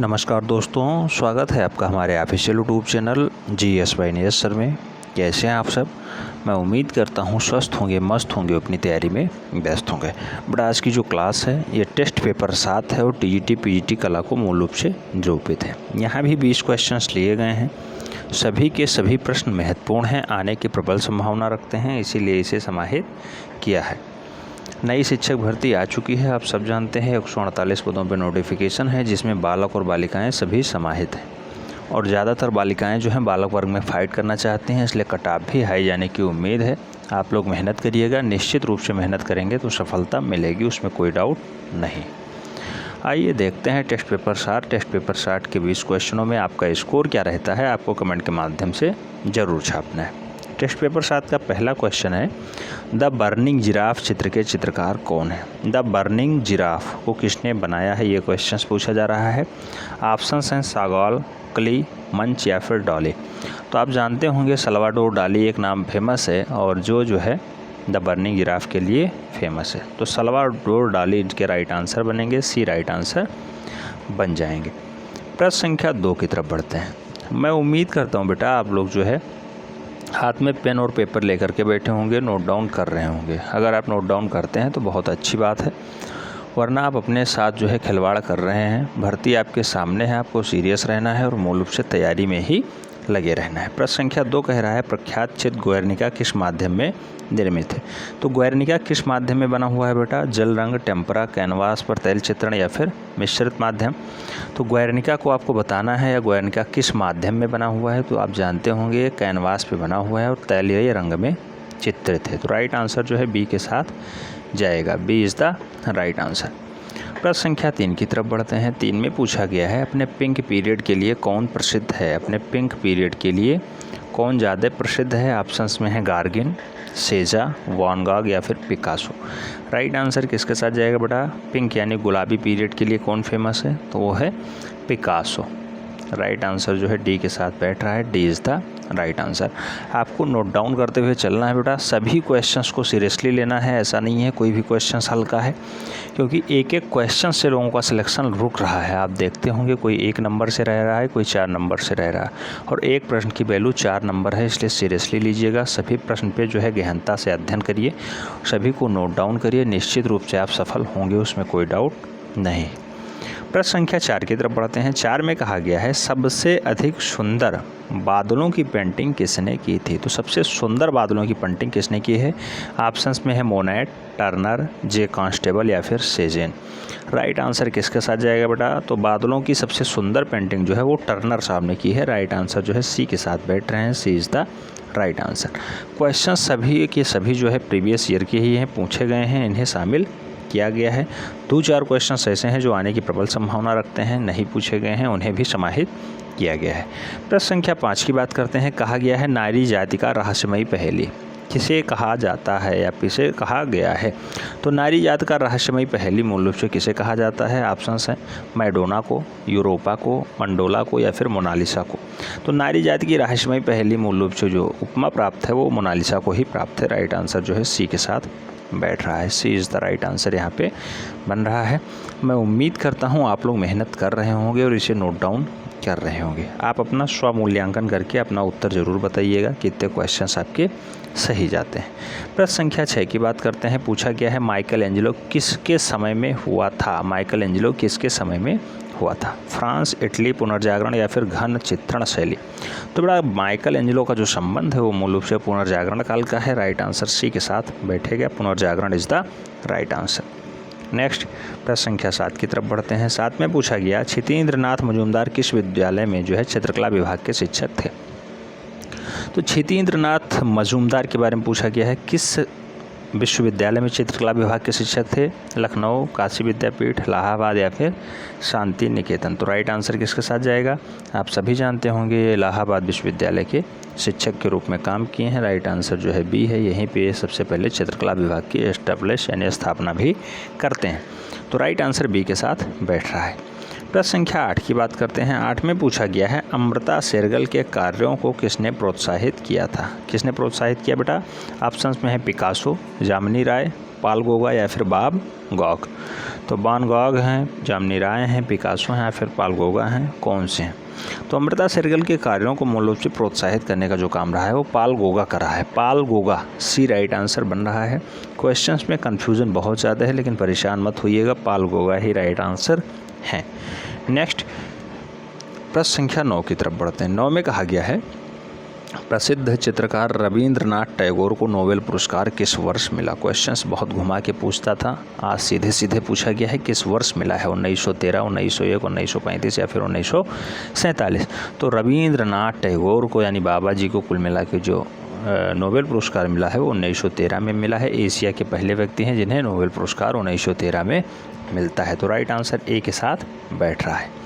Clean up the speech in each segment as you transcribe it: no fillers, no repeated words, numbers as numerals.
नमस्कार दोस्तों, स्वागत है आपका हमारे official YouTube channel GS by नियस सर में। कैसे हैं आप सब? मैं उम्मीद करता हूं स्वस्थ होंगे, मस्त होंगे, अपनी तैयारी में व्यस्त होंगे। बट आज की जो क्लास है ये टेस्ट पेपर 7 है और TGT PGT कला को मूल रूप से जोड़ित है। यहाँ भी 20 क्वेश्चंस लिए गए हैं। सभी के सभी प्रश्न महत्वपूर्ण हैं, आने की प्रबल संभावना रखते हैं, इसीलिए इसे समाहित किया है। नई शिक्षक भर्ती आ चुकी है, आप सब जानते हैं। 148 पदों पर नोटिफिकेशन है, जिसमें बालक और बालिकाएं सभी समाहित हैं और ज़्यादातर बालिकाएं जो हैं बालक वर्ग में फ़ाइट करना चाहती हैं, इसलिए कटऑफ भी हाई जाने की उम्मीद है। आप लोग मेहनत करिएगा, निश्चित रूप से मेहनत करेंगे तो सफलता मिलेगी, उसमें कोई डाउट नहीं। आइए देखते हैं टेस्ट पेपर 7। टेस्ट पेपर 7 के 20 क्वेश्चनों में आपका स्कोर क्या रहता है, आपको कमेंट के माध्यम से ज़रूर छापना है। टेस्ट पेपर 7 का पहला क्वेश्चन है, द बर्निंग जिराफ चित्र के चित्रकार कौन है? द बर्निंग जिराफ को किसने बनाया है, ये क्वेश्चन पूछा जा रहा है। ऑप्शंस हैं सागौल, क्ली, मंच या फिर डॉली। तो आप जानते होंगे सल्वाडोर डाली एक नाम फेमस है और जो है द बर्निंग जिराफ के लिए फेमस है। तो सल्वाडोर डाली इनके राइट आंसर बनेंगे, सी राइट आंसर बन जाएंगे। प्रश्न संख्या 2 की तरफ बढ़ते हैं। मैं उम्मीद करता हूँ बेटा आप लोग जो है हाथ में पेन और पेपर लेकर के बैठे होंगे, नोट डाउन कर रहे होंगे। अगर आप नोट डाउन करते हैं तो बहुत अच्छी बात है, वरना आप अपने साथ जो है खिलवाड़ कर रहे हैं। भर्ती आपके सामने है, आपको सीरियस रहना है और मूल रूप से तैयारी में ही लगे रहना है। प्रश्न संख्या 2 कह रहा है, प्रख्यात चित्र गुएर्निका किस माध्यम में निर्मित है? तो गुएर्निका किस माध्यम में बना हुआ है बेटा? जल रंग, टेम्परा, कैनवास पर तैल चित्रण या फिर मिश्रित माध्यम? तो गुएर्निका को आपको बताना है या गुएर्निका किस माध्यम में बना हुआ है, तो आप जानते होंगे कैनवास पे बना हुआ है और तैलीय रंग में चित्रित है। तो राइट आंसर जो है बी के साथ जाएगा, B is the right answer. प्रश्न संख्या 3 की तरफ बढ़ते हैं। 3 में पूछा गया है, अपने पिंक पीरियड के लिए कौन प्रसिद्ध है? अपने पिंक पीरियड के लिए कौन ज़्यादा प्रसिद्ध है? ऑप्शंस में है गार्गिन, सेजा, वैन गॉग या फिर पिकासो। राइट आंसर किसके साथ जाएगा बेटा? पिंक यानी गुलाबी पीरियड के लिए कौन फेमस है? तो वो है पिकासो। राइट आंसर जो है डी के साथ बैठ रहा है, D is the right answer. आपको नोट डाउन करते हुए चलना है बेटा, सभी क्वेश्चंस को सीरियसली लेना है। ऐसा नहीं है कोई भी क्वेश्चंस हल्का है, क्योंकि एक एक क्वेश्चन से लोगों का सिलेक्शन रुक रहा है। आप देखते होंगे कोई 1 नंबर से रह रहा है, कोई 4 नंबर से रह रहा है और एक प्रश्न की वैल्यू 4 नंबर है, इसलिए सीरियसली लीजिएगा। सभी प्रश्न पे जो है गहनता से अध्ययन करिए, सभी को नोट डाउन करिए, निश्चित रूप से आप सफल होंगे, उसमें कोई डाउट नहीं। प्रश्न संख्या 4 की तरफ बढ़ते हैं। 4 में कहा गया है, सबसे अधिक सुंदर बादलों की पेंटिंग किसने की थी? तो सबसे सुंदर बादलों की पेंटिंग किसने की है? ऑप्शंस में है मोनेट, टर्नर, जे कांस्टेबल या फिर सेजेन। राइट आंसर किसके साथ जाएगा बेटा? तो बादलों की सबसे सुंदर पेंटिंग जो है वो टर्नर साहब ने की है। राइट आंसर जो है सी के साथ बैठ रहे हैं, C is the right answer. Question सभी के सभी जो है प्रीवियस ईयर के ही हैं, पूछे गए हैं, इन्हें शामिल किया गया है। 2-4 क्वेश्चन ऐसे हैं जो आने की प्रबल संभावना रखते हैं, नहीं पूछे गए हैं, उन्हें भी समाहित किया गया है। प्रश्न संख्या 5 की बात करते हैं। कहा गया है, नारी जाति का रहस्यमयी पहेली किसे कहा जाता है या किसे कहा गया है? तो नारी जाति का रहस्यमयी पहेली मूल रूप से किसे कहा जाता है? ऑप्शंस हैं मैडोना को, यूरोपा को, मंडोला को या फिर मोनालिसा को। तो नारी जाति की रहस्यमयी पहेली मूल रूप से जो उपमा प्राप्त है वो मोनालिसा को ही प्राप्त है। राइट आंसर जो है सी के साथ बैठ रहा है, सी इज़ द राइट आंसर यहाँ पे बन रहा है। मैं उम्मीद करता हूँ आप लोग मेहनत कर रहे होंगे और इसे नोट डाउन कर रहे होंगे। आप अपना स्वमूल्यांकन करके अपना उत्तर ज़रूर बताइएगा, कितने क्वेश्चंस आपके सही जाते हैं। प्रश्न संख्या 6 की बात करते हैं। पूछा गया है, माइकल एंजेलो किसके समय में हुआ था? माइकल एंजेलो किसके समय में हुआ था? फ्रांस, इटली, पुनर्जागरण या फिर घन चित्रण शैली? तो बड़ा माइकल एंजेलो का जो संबंध है वो मूल रूप से पुनर्जागरण काल का है। राइट आंसर सी के साथ बैठेगा, पुनर्जागरण is the right answer. Next प्रश्न संख्या 7 की तरफ बढ़ते हैं। 7 में पूछा गया, क्षितेंद्र नाथ मजूमदार किस विद्यालय में जो है चित्रकला विभाग के शिक्षक थे? तो क्षितेंद्र नाथ मजूमदार के बारे में पूछा गया है, किस विश्वविद्यालय में चित्रकला विभाग के शिक्षक थे? लखनऊ, काशी विद्यापीठ, इलाहाबाद या फिर शांति निकेतन? तो राइट आंसर किसके साथ जाएगा? आप सभी जानते होंगे ये इलाहाबाद विश्वविद्यालय के शिक्षक के रूप में काम किए हैं। राइट आंसर जो है बी है, यहीं पे सबसे पहले चित्रकला विभाग की एस्टेब्लिश यानी स्थापना भी करते हैं। तो राइट आंसर बी के साथ बैठ रहा है। प्रश्न संख्या 8 की बात करते हैं। 8 में पूछा गया है, अमृता शेरगिल के कार्यों को किसने प्रोत्साहित किया था? किसने प्रोत्साहित किया बेटा? ऑप्शंस में है पिकासो, जामिनी राय, पाल गोगा या फिर बाब गॉग? तो वान गॉग हैं, जामनी राय हैं, पिकासो हैं या फिर पाल गोगा हैं, कौन से हैं? तो अमृता शेरगिल के कार्यों को मूल रूप से प्रोत्साहित करने का जो काम रहा है वो पाल गोगा का रहा है। पाल गोगा सी राइट आंसर बन रहा है। क्वेश्चंस में कन्फ्यूज़न बहुत ज़्यादा है, लेकिन परेशान मत होइएगा, पाल गोगा ही राइट आंसर है। नेक्स्ट प्रश्न संख्या 9 की तरफ बढ़ते हैं। 9 में कहा गया है प्रसिद्ध चित्रकार रविंद्रनाथ टैगोर को नोबेल पुरस्कार किस वर्ष मिला? क्वेश्चंस बहुत घुमा के पूछता था, आज सीधे सीधे पूछा गया है किस वर्ष मिला है। 1913, 1901, 1935 या फिर 1947। तो रविंद्रनाथ टैगोर को यानी बाबा जी को कुल मिला के जो नोबेल पुरस्कार मिला है वो 1913 में मिला है। एशिया के पहले व्यक्ति हैं जिन्हें नोबेल पुरस्कार 1913 में मिलता है। तो राइट आंसर ए के साथ बैठ रहा है।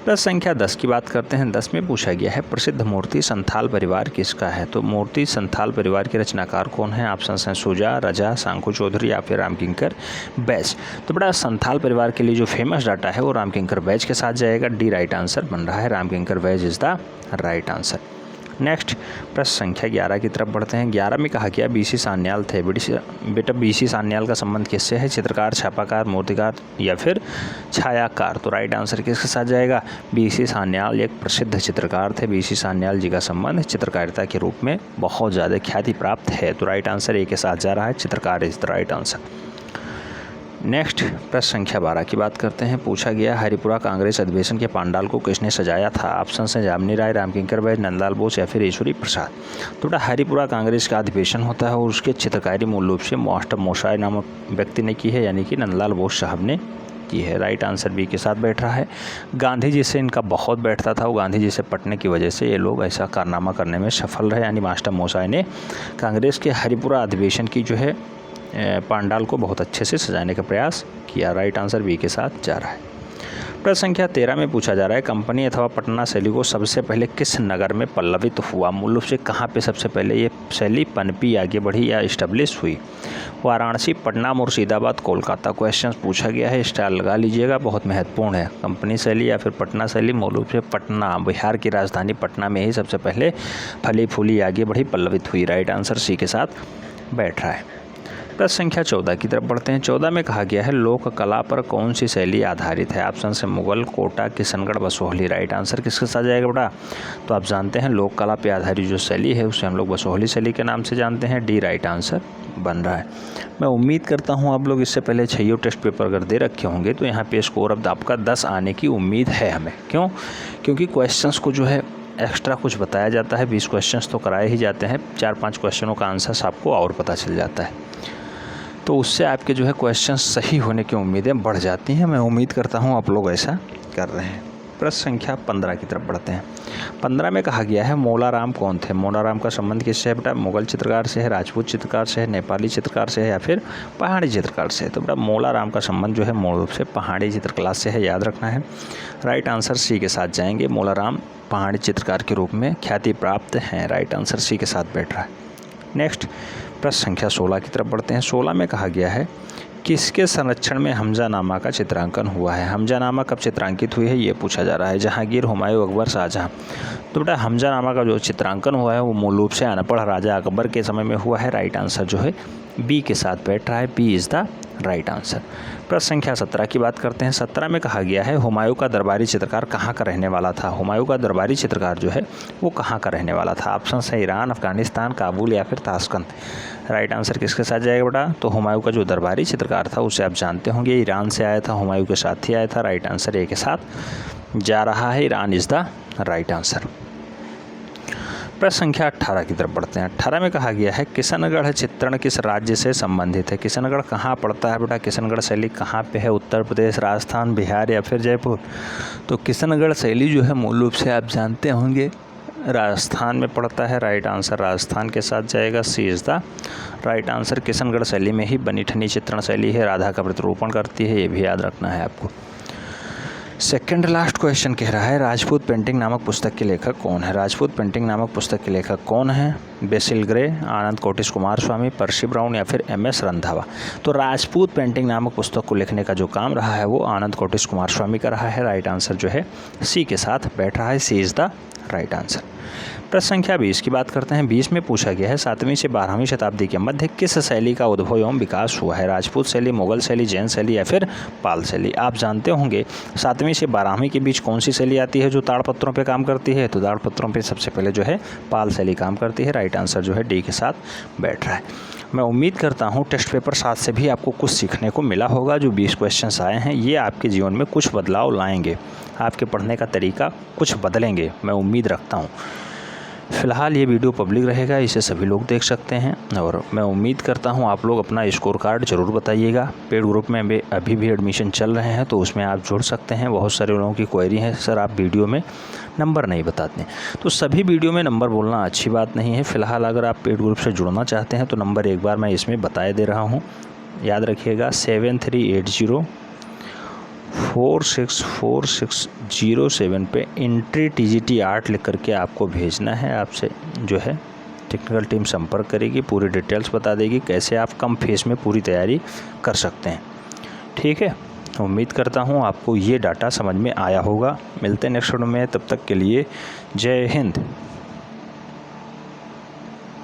प्रश्न संख्या 10 की बात करते हैं। 10 में पूछा गया है प्रसिद्ध मूर्ति संथाल परिवार किसका है? तो मूर्ति संथाल परिवार के रचनाकार कौन है? ऑप्शन हैं सुजा, रजा, सांखू चौधरी या फिर रामकिंकर बैज। तो बड़ा संथाल परिवार के लिए जो फेमस डाटा है वो रामकिंकर बैज के साथ जाएगा। डी राइट आंसर बन रहा है, Ramkinkar Baij is the right answer. Next प्रश्न संख्या 11 की तरफ बढ़ते हैं। 11 में कहा गया बीसी सान्याल थे। बेटा बीसी सान्याल का संबंध किससे है? चित्रकार, छापाकार, मूर्तिकार या फिर छायाकार? तो राइट आंसर किसके साथ जाएगा? बीसी सान्याल एक प्रसिद्ध चित्रकार थे। बीसी सान्याल जी का संबंध चित्रकारिता के रूप में बहुत ज़्यादा ख्याति प्राप्त है। तो राइट आंसर ए के साथ जा रहा है, चित्रकार is the right answer. Next प्रश्न संख्या 12 की बात करते हैं। पूछा गया हरिपुरा कांग्रेस अधिवेशन के पांडाल को किसने सजाया था? ऑप्शन हैं जामनी राय, रामकिंकर बैज, नंदलाल बोस या फिर ईश्वरी प्रसाद। तो बेटा हरिपुरा कांग्रेस का अधिवेशन होता है और उसके चित्रकारी मूल रूप से मास्टर मोशाय नामक व्यक्ति ने की है, यानी कि नंदलाल बोस साहब ने की है। राइट आंसर बी के साथ बैठ रहा है। गांधी जी से इनका बहुत बैठता था, वो गांधी जी से पटने की वजह से ये लोग ऐसा कारनामा करने में सफल रहे, यानी मास्टर मोशाय ने कांग्रेस के हरिपुरा अधिवेशन की जो है पांडाल को बहुत अच्छे से सजाने का प्रयास किया। राइट आंसर बी के साथ जा रहा है। प्रश्न संख्या 13 में पूछा जा रहा है कंपनी अथवा पटना शैली को सबसे पहले किस नगर में पल्लवित हुआ? मूल रूप से कहाँ पे सबसे पहले ये शैली पनपी, आगे बढ़ी या इस्टेब्लिश हुई? वाराणसी, पटना, मुर्शिदाबाद, कोलकाता। क्वेश्चन पूछा गया है, स्टार लगा लीजिएगा, बहुत महत्वपूर्ण है। कंपनी शैली या फिर पटना शैली? मूल रूप से पटना, बिहार की राजधानी पटना में ही सबसे पहले फली फूली आगे बढ़ी, पल्लवित हुई। राइट आंसर सी के साथ बैठ रहा है। प्रश्न संख्या 14 की तरफ बढ़ते हैं। 14 में कहा गया है लोक कला पर कौन सी शैली आधारित है? ऑप्शन से मुगल, कोटा, किशनगढ़, बसोहली। राइट आंसर किसके साथ जाएगा बेटा? तो आप जानते हैं लोक कला पर आधारित जो शैली है उसे हम लोग बसोहली शैली के नाम से जानते हैं। डी राइट आंसर बन रहा है। मैं उम्मीद करता हूँ आप लोग इससे पहले 6 टेस्ट पेपर अगर दे रखे होंगे तो यहाँ पे स्कोर अब आपका 10 आने की उम्मीद है हमें। क्यों? क्योंकि क्वेश्चंस को जो है एक्स्ट्रा कुछ बताया जाता है। 20 क्वेश्चंस तो कराए ही जाते हैं, 4-5 क्वेश्चनों का आंसर आपको और पता चल जाता है, तो उससे आपके जो है क्वेश्चन सही होने की उम्मीदें बढ़ जाती हैं। मैं उम्मीद करता हूँ आप लोग ऐसा कर रहे हैं। प्रश्न संख्या 15 की तरफ बढ़ते हैं। 15 में कहा गया है मोलाराम कौन थे? मोलाराम का संबंध किससे है बेटा? मुगल चित्रकार से है, राजपूत चित्रकार से है, नेपाली चित्रकार से है या फिर पहाड़ी चित्रकार से? तो बेटा मोलाराम का संबंध जो है मूल रूप से पहाड़ी चित्रकला से है, याद रखना है। राइट आंसर सी के साथ जाएंगे। मोलाराम पहाड़ी चित्रकार के रूप में ख्याति प्राप्त हैं। राइट आंसर सी के साथ बैठ रहा है। नेक्स्ट प्रश्न संख्या 16 की तरफ बढ़ते हैं। 16 में कहा गया है किसके संरक्षण में हमजानामा का चित्रांकन हुआ है? हमजानामा कब चित्रांकित हुई है ये पूछा जा रहा है। जहांगीर, हुमायूं, अकबर, शाहजहां। तो बेटा हमजानामा का जो चित्रांकन हुआ है वो मूल रूप से अनपढ़ राजा अकबर के समय में हुआ है। राइट आंसर जो है बी के साथ बैठ रहा है। B is the right answer. प्रश्न संख्या 17 की बात करते हैं। 17 में कहा गया है हुमायूं का दरबारी चित्रकार कहाँ का रहने वाला था? हुमायूं का दरबारी चित्रकार जो है वो कहाँ का रहने वाला था? ऑप्शन है ईरान, अफगानिस्तान, काबुल या फिर ताशकंद। राइट आंसर किसके साथ जाएगा बेटा? तो हुमायूं का जो दरबारी चित्रकार था उसे आप जानते होंगे, ईरान से आया था, हुमायूं के साथ ही आया था। राइट आंसर ए के साथ जा रहा है, Iran is the right answer. प्रश्न संख्या 18 की तरफ बढ़ते हैं। 18 में कहा गया है किशनगढ़ चित्रण किस राज्य से संबंधित है? किशनगढ़ कहाँ पड़ता है बेटा? किशनगढ़ शैली कहाँ पे है? उत्तर प्रदेश, राजस्थान, बिहार या फिर जयपुर? तो किशनगढ़ शैली जो है मूल रूप से आप जानते होंगे राजस्थान में पड़ता है। राइट आंसर राजस्थान के साथ जाएगा। C is the right answer. Kishangarh शैली में ही बनी ठनी चित्रण शैली है, राधा का प्रतिरूपण करती है, ये भी याद रखना है आपको। सेकंड लास्ट क्वेश्चन कह रहा है राजपूत पेंटिंग नामक पुस्तक के लेखक कौन है? राजपूत पेंटिंग नामक पुस्तक के लेखक कौन है? बेसिल ग्रे, आनंद कोटिस कुमार स्वामी, पर्सी ब्राउन या फिर MS रंधावा। तो राजपूत पेंटिंग नामक पुस्तक को लिखने का जो काम रहा है वो आनंद कोटिस कुमार स्वामी का रहा है। राइट आंसर जो है सी के साथ बैठ रहा है, सी इज़ द राइट आंसर। प्रश्न संख्या 20 की बात करते हैं। 20 में पूछा गया है 7वीं से 12वीं शताब्दी के मध्य किस शैली का उद्भव एवं विकास हुआ है? राजपूत शैली, मुगल शैली, जैन शैली या फिर पाल शैली। आप जानते होंगे 7वीं से 12वीं के बीच कौन सी शैली आती है जो ताड़पत्रों पे काम करती है? तो ताड़पत्रों पे सबसे पहले जो है पाल शैली काम करती है। राइट आंसर जो है डी के साथ बैठ रहा है। मैं उम्मीद करता हूँ टेस्ट पेपर 7 से भी आपको कुछ सीखने को मिला होगा। जो 20 क्वेश्चंस आए हैं ये आपके जीवन में कुछ बदलाव लाएंगे, आपके पढ़ने का तरीका कुछ बदलेंगे, मैं उम्मीद रखता हूँ। फ़िलहाल ये वीडियो पब्लिक रहेगा, इसे सभी लोग देख सकते हैं और मैं उम्मीद करता हूँ आप लोग अपना स्कोर कार्ड ज़रूर बताइएगा। पेड ग्रुप में अभी भी एडमिशन चल रहे हैं तो उसमें आप जुड़ सकते हैं। बहुत सारे लोगों की क्वेरी है, सर आप वीडियो में नंबर नहीं बताते, तो सभी वीडियो में नंबर बोलना अच्छी बात नहीं है। फ़िलहाल अगर आप पेड ग्रुप से जुड़ना चाहते हैं तो नंबर एक बार मैं इसमें बताए दे रहा हूँ, याद रखिएगा 7380464607 पे एंट्री TGT 8 लिख करके आपको भेजना है। आपसे जो है टेक्निकल टीम संपर्क करेगी, पूरी डिटेल्स बता देगी कैसे आप कम फीस में पूरी तैयारी कर सकते हैं। ठीक है, उम्मीद करता हूँ आपको ये डाटा समझ में आया होगा। मिलते हैं नेक्स्ट वीडियो में, तब तक के लिए जय हिंद।